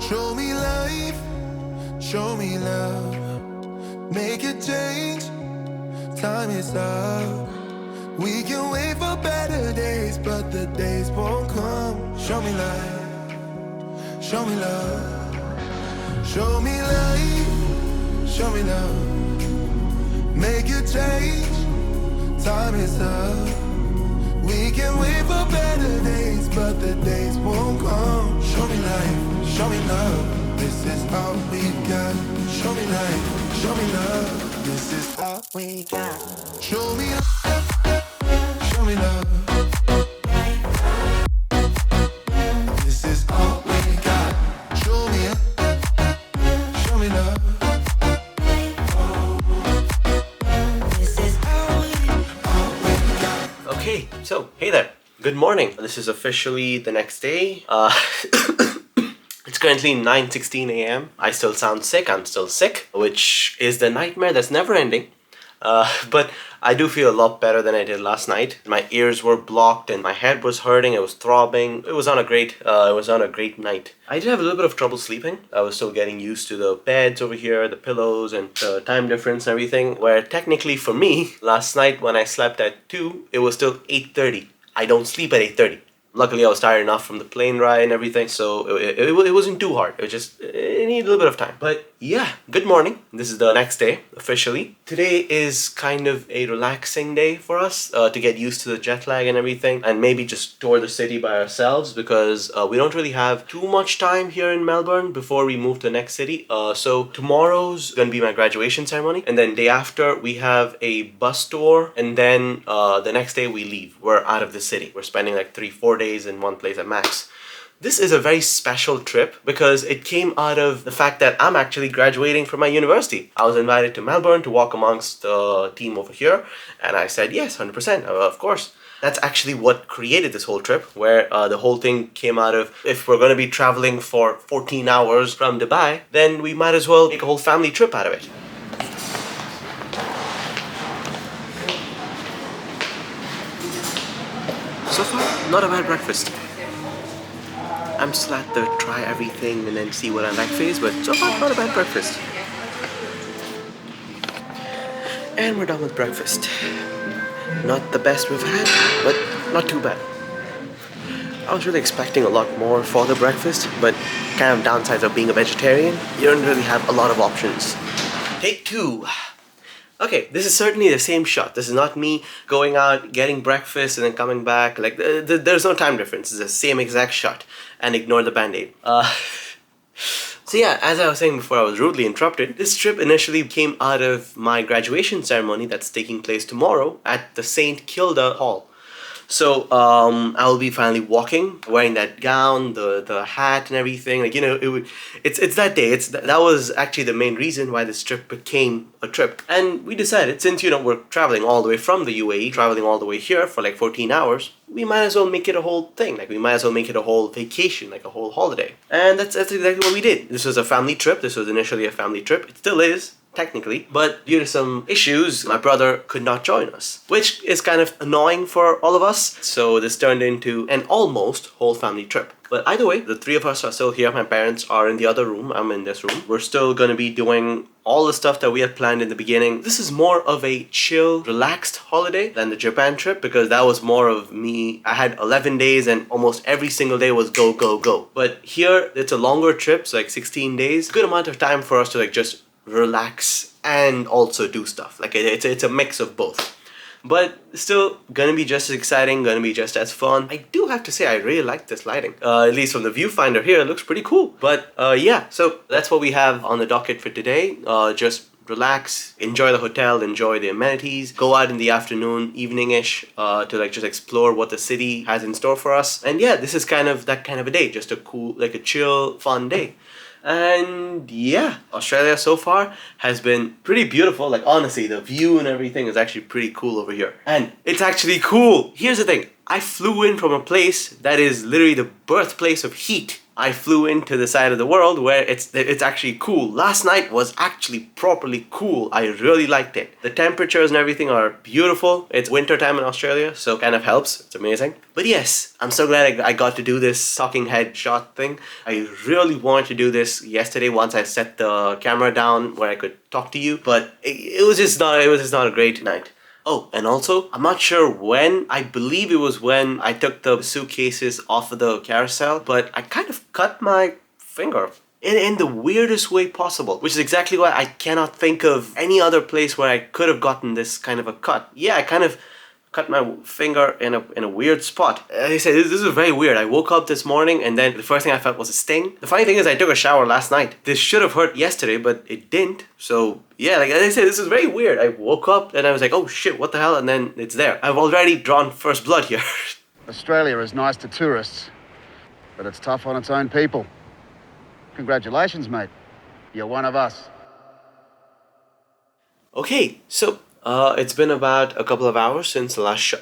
Show me life, show me love. Make it change, time is up. We can wait for better days, but the days won't come. Show me life, show me love. Show me life, show me love. Make it change, time is up. We can wait for better days, but the days won't come. Show me life, show me love. This is all we got. Show me life, show me love. This is all we got. Show me love, show me love. This is all we got. Show me love. This is all we got. Okay, so hey there. Good morning. This is officially the next day. It's currently 9:16 a.m. I still sound sick. I'm still sick, which is the nightmare that's never ending. But I do feel a lot better than I did last night. My ears were blocked and my head was hurting. It was throbbing. It was on a great night. I did have a little bit of trouble sleeping. I was still getting used to the beds over here, the pillows, and the time difference and everything. Where technically for me, last night when I slept at 2, it was still 8:30. I don't sleep at 8:30. Luckily, I was tired enough from the plane ride and everything, so it wasn't too hard. It needed a little bit of time. But yeah, good morning. This is the next day, officially. Today is kind of a relaxing day for us to get used to the jet lag and everything, and maybe just tour the city by ourselves because we don't really have too much time here in Melbourne before we move to the next city. So tomorrow's gonna be my graduation ceremony, and then day after we have a bus tour, and then the next day we leave. We're out of the city. We're spending like 3-4 days in one place at max. This is a very special trip because it came out of the fact that I'm actually graduating from my university. I was invited to Melbourne to walk amongst the team over here, and I said yes, 100%, of course. That's actually what created this whole trip, where the whole thing came out of, if we're going to be traveling for 14 hours from Dubai, then we might as well make a whole family trip out of it. So far, not a bad breakfast. I'm still at the try everything and then see what I like phase, but so far, not a bad breakfast. And we're done with breakfast. Not the best we've had, but not too bad. I was really expecting a lot more for the breakfast, but kind of downsides of being a vegetarian, you don't really have a lot of options. Take 2. Okay, this is certainly the same shot. This is not me going out, getting breakfast, and then coming back. Like, there's no time difference. It's the same exact shot. And ignore the band-aid. So yeah, as I was saying before I was rudely interrupted, this trip initially came out of my graduation ceremony that's taking place tomorrow at the St. Kilda Hall. So I will be finally walking, wearing that gown, the hat and everything. Like, you know, it's that day. That was actually the main reason why this trip became a trip. And we decided, since, you know, we're traveling all the way from the UAE, traveling all the way here for like 14 hours, we might as well make it a whole thing. Like, we might as well make it a whole vacation, like a whole holiday. And that's exactly what we did. This was a family trip. This was initially a family trip. It still is, technically, but due to some issues, my brother could not join us, which is kind of annoying for all of us. So this turned into an almost whole family trip. But either way, the 3 of us are still here. My parents are in the other room. I'm in this room. We're still going to be doing all the stuff that we had planned in the beginning. This is more of a chill, relaxed holiday than the Japan trip, because that was more of me. I had 11 days and almost every single day was go, go, go. But here, it's a longer trip, so like 16 days. Good amount of time for us to like just relax and also do stuff. Like, it's a mix of both. But still gonna be just as exciting, gonna be just as fun. I do have to say I really like this lighting. At least from the viewfinder here, it looks pretty cool. But yeah, so that's what we have on the docket for today. Just relax, enjoy the hotel, enjoy the amenities, go out in the afternoon, evening-ish, to like just explore what the city has in store for us. And yeah, this is kind of that kind of a day, just a cool, like a chill, fun day. And yeah, Australia so far has been pretty beautiful. Like, honestly, the view and everything is actually pretty cool over here. And it's actually cool. Here's the thing. I flew in from a place that is literally the birthplace of heat. I flew into the side of the world where it's actually cool. Last night was actually properly cool. I really liked it. The temperatures and everything are beautiful. It's winter time in Australia, so kind of helps. It's amazing. But yes, I'm so glad I got to do this talking head shot thing. I really wanted to do this yesterday once I set the camera down where I could talk to you, but it was just not a great night. Oh, and also, I'm not sure when, I believe it was when I took the suitcases off of the carousel, but I kind of cut my finger in the weirdest way possible, which is exactly why I cannot think of any other place where I could have gotten this kind of a cut. Yeah, I kind of cut my finger in a weird spot. As I said, this is very weird. I woke up this morning and then the first thing I felt was a sting. The funny thing is I took a shower last night. This should have hurt yesterday, but it didn't. So yeah, like as I said, this is very weird. I woke up and I was like, oh shit, what the hell? And then it's there. I've already drawn first blood here. Australia is nice to tourists, but it's tough on its own people. Congratulations, mate. You're one of us. Okay, so it's been about a couple of hours since the last shot.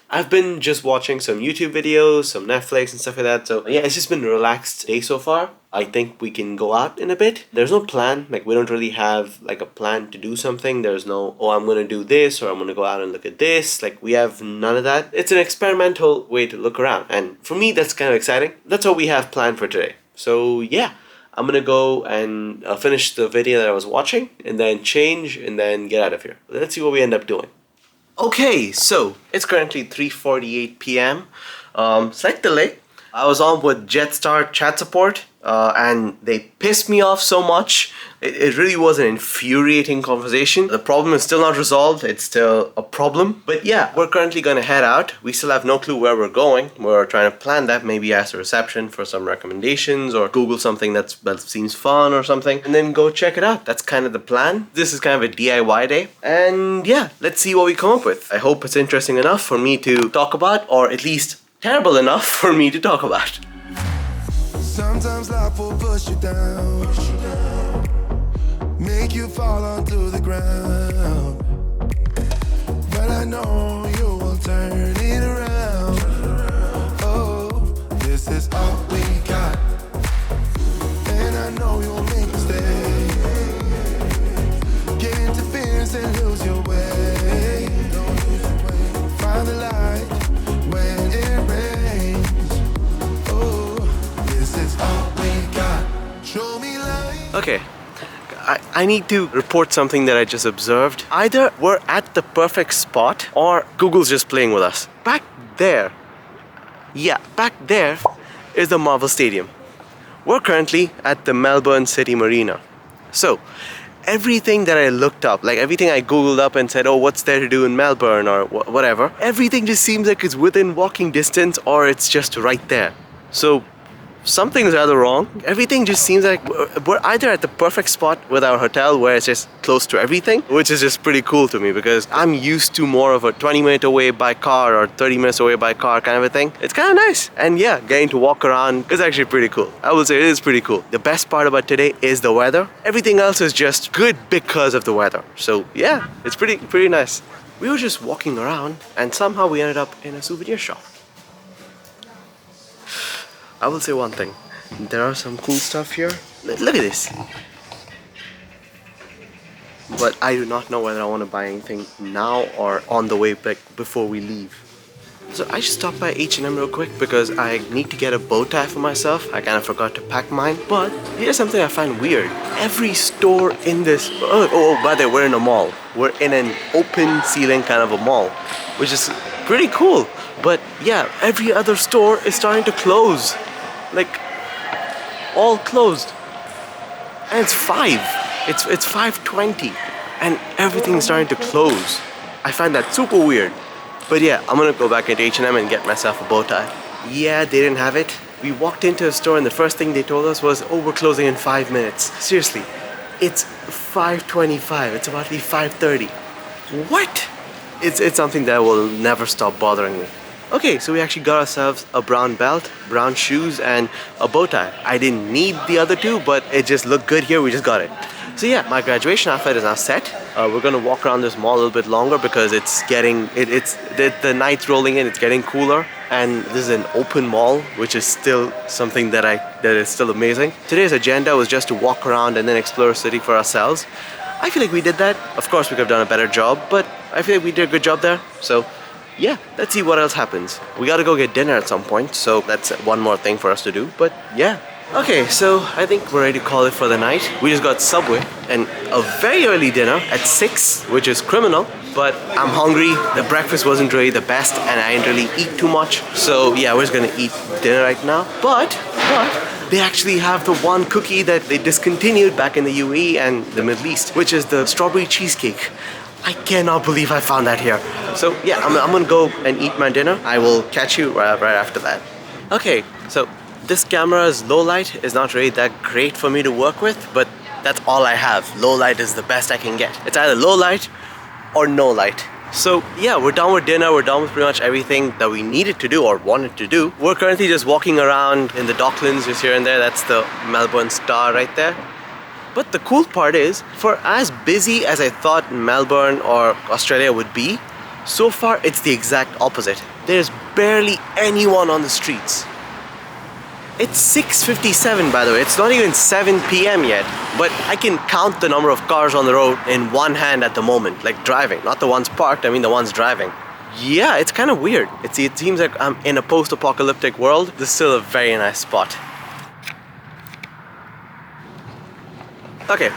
I've been just watching some YouTube videos, some Netflix and stuff like that. So yeah, it's just been a relaxed day so far. I think we can go out in a bit. There's no plan. Like we don't really have like a plan to do something. There's no, oh, I'm gonna do this or I'm gonna go out and look at this. Like we have none of that. It's an experimental way to look around. And for me, that's kind of exciting. That's what we have planned for today. So yeah. I'm gonna go and finish the video that I was watching and then change and then get out of here. Let's see what we end up doing. Okay, so it's currently 3:48 p.m. Slight delay. I was on with Jetstar chat support and they pissed me off so much. It really was an infuriating conversation. The problem is still not resolved. It's still a problem. But yeah, we're currently gonna head out. We still have no clue where we're going. We're trying to plan that. Maybe ask the reception for some recommendations or Google something that seems fun or something and then go check it out. That's kind of the plan. This is kind of a DIY day. And yeah, let's see what we come up with. I hope it's interesting enough for me to talk about, or at least terrible enough for me to talk about. Sometimes life will push you down, make you fall onto the ground. But I know you will turn it around. Oh, this is all we got. And I know you'll make mistakes. Get interference and lose your way. Find the light when it rains. Oh, this is all we got. Show me light. Okay. I need to report something that I just observed. Either we're at the perfect spot or Google's just playing with us. Back there is the Marvel Stadium. We're currently at the Melbourne City Marina. So, everything that I looked up, like everything I Googled up and said, oh, what's there to do in Melbourne or whatever, everything just seems like it's within walking distance or it's just right there. So, something's rather wrong. Everything just seems like we're either at the perfect spot with our hotel where it's just close to everything, which is just pretty cool to me because I'm used to more of a 20-minute away by car or 30 minutes away by car kind of a thing. It's kind of nice. And yeah, getting to walk around is actually pretty cool. I would say it is pretty cool. The best part about today is the weather. Everything else is just good because of the weather. So yeah, it's pretty nice. We were just walking around and somehow we ended up in a souvenir shop. I will say one thing, there are some cool stuff here. Look at this. But I do not know whether I want to buy anything now or on the way back before we leave. So I just stopped by H&M real quick because I need to get a bow tie for myself. I kind of forgot to pack mine. But here's something I find weird. Every store in this... Oh, by the way, we're in a mall. We're in an open ceiling kind of a mall, which is pretty cool. But yeah, every other store is starting to close. Like, all closed. And it's 5. It's 5:20. And everything's starting to close. I find that super weird. But yeah, I'm gonna go back into H&M and get myself a bow tie. Yeah, they didn't have it. We walked into a store and the first thing they told us was, oh, we're closing in 5 minutes. Seriously, it's 5:25. It's about to be 5:30. What? It's something that will never stop bothering me. Okay, so we actually got ourselves a brown belt, brown shoes, and a bow tie. I didn't need the other two, but it just looked good here, we just got it. So yeah, my graduation outfit is now set. We're gonna walk around this mall a little bit longer because it's getting the night's rolling in. It's getting cooler, and this is an open mall, which is still something that is still amazing. Today's agenda was just to walk around and then explore a city for ourselves. I feel like we did that. Of course, we could have done a better job, but I feel like we did a good job there. So yeah, let's see what else happens. We gotta go get dinner at some point, so that's one more thing for us to do. But yeah. Okay, so I think we're ready to call it for the night. We just got Subway and a very early dinner at 6, which is criminal. But I'm hungry, the breakfast wasn't really the best, and I didn't really eat too much. So yeah, we're just gonna eat dinner right now. But they actually have the one cookie that they discontinued back in the UAE and the Middle East, which is the strawberry cheesecake. I cannot believe I found that here. So yeah, I'm gonna go and eat my dinner. I will catch you right after that. Okay, so this camera's low light is not really that great for me to work with, but that's all I have. Low light is the best I can get. It's either low light or no light. So yeah, we're done with dinner, we're done with pretty much everything that we needed to do or wanted to do. We're currently just walking around in the Docklands, just here and there. That's the Melbourne Star right there. But the cool part is, for as busy as I thought Melbourne or Australia would be, so far it's the exact opposite. There's barely anyone on the streets. It's 6:57 by the way, it's not even 7 p.m. yet, but I can count the number of cars on the road in one hand at the moment, like driving, not the ones parked, I mean the ones driving. Yeah, it's kind of weird. It seems like I'm in a post-apocalyptic world. This is still a very nice spot. Okay,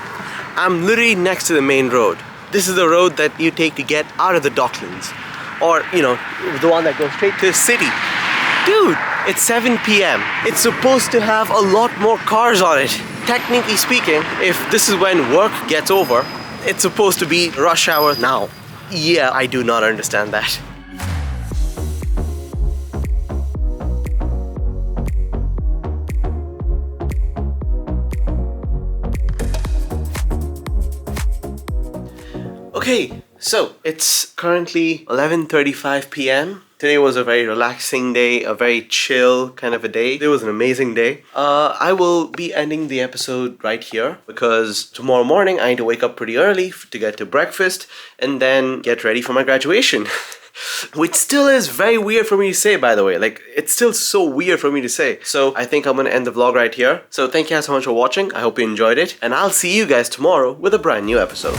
I'm literally next to the main road. This is the road that you take to get out of the Docklands, or you know, the one that goes straight to the city. Dude, it's 7 p.m. It's supposed to have a lot more cars on it. Technically speaking, if this is when work gets over, it's supposed to be rush hour now. Yeah, I do not understand that. Okay, so it's currently 11:35 p.m. Today was a very relaxing day, a very chill kind of a day. It was an amazing day. I will be ending the episode right here because tomorrow morning I need to wake up pretty early to get to breakfast and then get ready for my graduation. Which still is very weird for me to say, by the way. Like, it's still so weird for me to say. So I think I'm gonna end the vlog right here. So thank you guys so much for watching. I hope you enjoyed it. And I'll see you guys tomorrow with a brand new episode.